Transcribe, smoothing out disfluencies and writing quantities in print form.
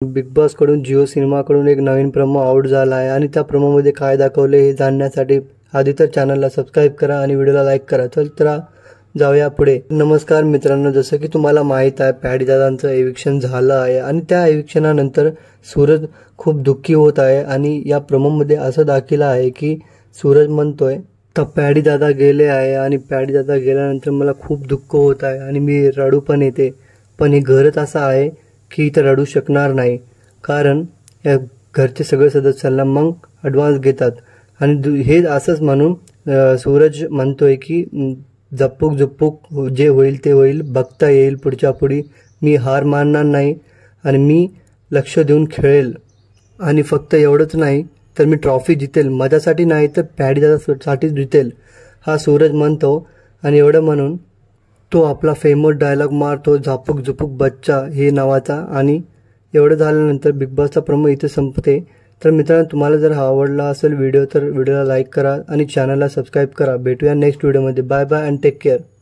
Big boss कडून Jio cinema कडून एक नवीन प्रोमो आउट झाला आहे आणि त्या प्रोमो मध्ये काय दाखवले हे जाणण्यासाठी आधी तर चॅनलला सबस्क्राइब करा आणि व्हिडिओला लाईक करा। तर जाऊया पुढे। नमस्कार मित्रांनो, जसं की तुम्हाला माहित आहे पॅडी दादांचं एविक्शन झालं आहे आणि त्या एविक्शनानंतर सूरज खूप दुःखी होत आहे आणि या प्रोमो मध्ये असं दाखवलं आहे की सूरज म्हणतोय तर पॅडी दादा गेले आहे आणि पॅडी दादा गेल्यानंतर मला खूप दुःख होत आहे आणि मी रडू पण येते, पण हे घरच असं आहे की इथं रडू शकणार नाही कारण या घरचे सगळे सदस्यांना मग ॲडव्हान्स घेतात आणि हे असंच म्हणून सूरज म्हणतोय की जप्पूक जप्पूक जे होईल ते होईल, बघता येईल पुढच्या पुढी, मी हार मानणार नाही आणि मी लक्ष देऊन खेळेल आणि फक्त एवढंच नाही तर मी ट्रॉफी जितेल, माझ्यासाठी नाही तर पॅडी दादासाठीच जितेल हा सूरज म्हणतो। आणि एवढं म्हणून तो आपला फेमस डायलॉग मारतो झापूक झुपूक बच्चा हे नावाचा आणि एवढं झाल्यानंतर बिग बॉसचा प्रोमो इथे संपते। तर मित्रांनो, तुम्हाला जर हा आवडला असेल व्हिडिओ तर व्हिडिओला लाईक करा आणि चॅनलला सबस्क्राइब करा। भेटूया नेक्स्ट व्हिडिओमध्ये। Bye bye and take care.